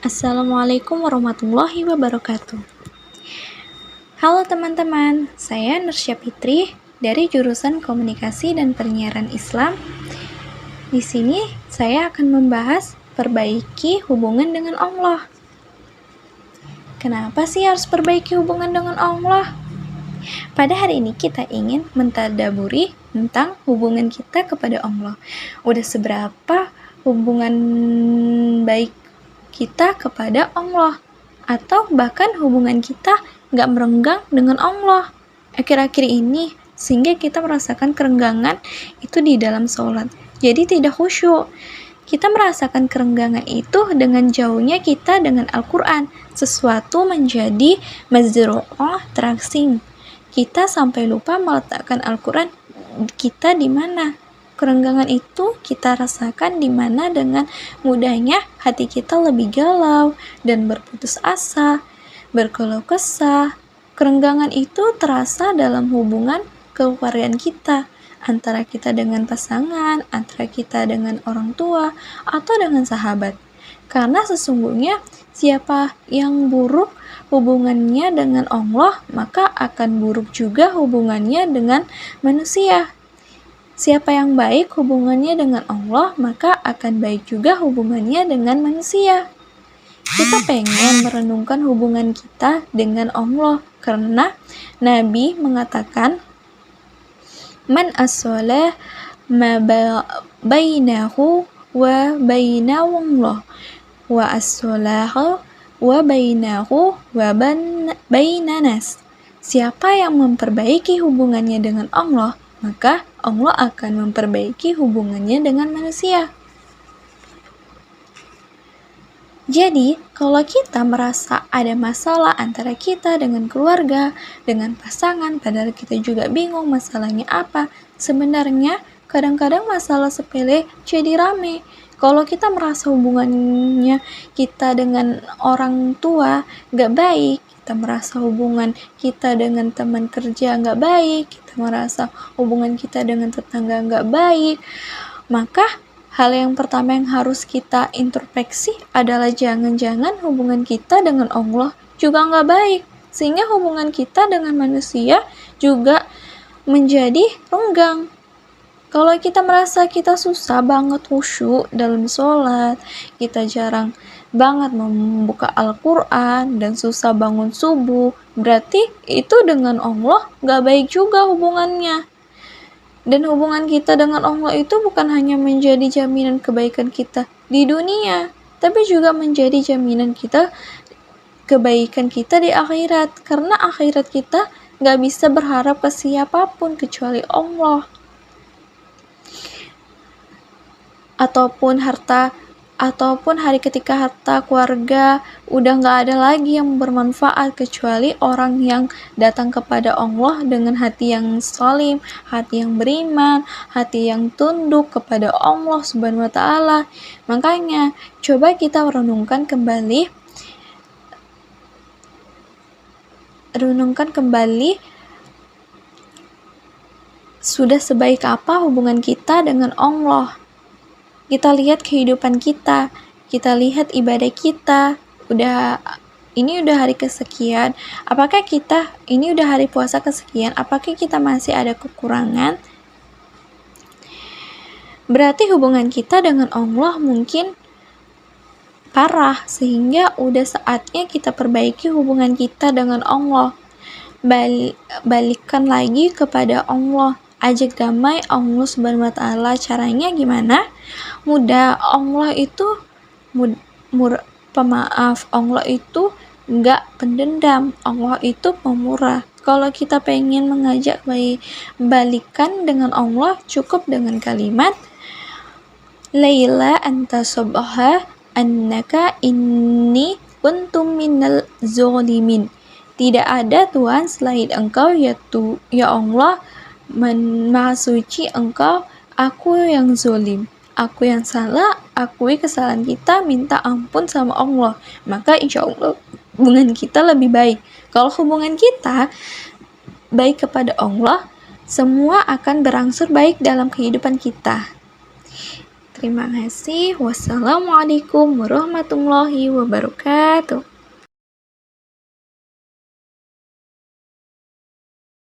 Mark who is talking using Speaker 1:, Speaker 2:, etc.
Speaker 1: Assalamualaikum warahmatullahi wabarakatuh. Halo teman-teman, saya Nursya Fitri dari jurusan Komunikasi dan Penyiaran Islam. Di sini saya akan membahas perbaiki hubungan dengan Allah. Kenapa sih harus perbaiki hubungan dengan Allah? Pada hari ini kita ingin mentadaburi tentang hubungan kita kepada Allah. Udah seberapa hubungan baik kita kepada Allah, atau bahkan hubungan kita nggak merenggang dengan Allah akhir-akhir ini, sehingga kita merasakan kerenggangan itu di dalam sholat, jadi tidak khusyuk. Kita merasakan kerenggangan itu dengan jauhnya kita dengan Al-Quran, sesuatu menjadi mazru'ah terasing. Kita sampai lupa meletakkan Al-Quran kita di mana. Kerenggangan itu kita rasakan di mana dengan mudahnya hati kita lebih galau dan berputus asa, berkeluh kesah. Kerenggangan itu terasa dalam hubungan keluargaan kita, antara kita dengan pasangan, antara kita dengan orang tua, atau dengan sahabat. Karena sesungguhnya siapa yang buruk hubungannya dengan Allah, maka akan buruk juga hubungannya dengan manusia. Siapa yang baik hubungannya dengan Allah, maka akan baik juga hubungannya dengan manusia. Kita pengen merenungkan hubungan kita dengan Allah, karena Nabi mengatakan, Man as-salah ma bainahu wa bainallah, wa as-salahu wa bainahu wa bainanas. Siapa yang memperbaiki hubungannya dengan Allah, maka Allah akan memperbaiki hubungannya dengan manusia. Jadi, kalau kita merasa ada masalah antara kita dengan keluarga, dengan pasangan, padahal kita juga bingung masalahnya apa, sebenarnya kadang-kadang masalah sepele jadi rame. Kalau kita merasa hubungannya kita dengan orang tua gak baik, kita merasa hubungan kita dengan teman kerja gak baik, kita merasa hubungan kita dengan tetangga gak baik, maka hal yang pertama yang harus kita introspeksi adalah jangan-jangan hubungan kita dengan Allah juga gak baik, sehingga hubungan kita dengan manusia juga menjadi renggang. Kalau kita merasa kita susah banget khusyuk dalam sholat, kita jarang banget membuka Al-Quran, dan susah bangun subuh, berarti itu dengan Allah gak baik juga hubungannya. Dan hubungan kita dengan Allah itu bukan hanya menjadi jaminan kebaikan kita di dunia, tapi juga menjadi jaminan kita kebaikan kita di akhirat, karena akhirat kita gak bisa berharap ke siapapun kecuali Allah. Ataupun hari ketika harta keluarga udah gak ada lagi yang bermanfaat kecuali orang yang datang kepada Allah dengan hati yang salim, hati yang beriman, hati yang tunduk kepada Allah Subhanahu wa Ta'ala. Makanya coba kita renungkan kembali sudah sebaik apa hubungan kita dengan Allah. Kita lihat kehidupan kita lihat ibadah kita, ini udah hari kesekian, apakah kita, ini udah hari puasa kesekian, apakah kita masih ada kekurangan? Berarti hubungan kita dengan Allah mungkin parah, sehingga udah saatnya kita perbaiki hubungan kita dengan Allah. Balikkan lagi kepada Allah, ajak damai Allah Subhanahu wa Ta'ala. Caranya gimana? Mudah. Allah itu pemaaf, Allah itu gak pendendam, Allah itu pemurah. Kalau kita pengen mengajak balikan dengan Allah, cukup dengan kalimat Laila anta subha annaka inni kuntum minal zolimin. Tidak ada Tuhan selain Engkau, ya Allah, Maha suci Engkau, aku yang zolim, aku yang salah, akui kesalahan kita, minta ampun sama Allah, maka insya Allah hubungan kita lebih baik. Kalau hubungan kita baik kepada Allah, semua akan berangsur baik dalam kehidupan kita. Terima kasih. Wassalamualaikum warahmatullahi wabarakatuh.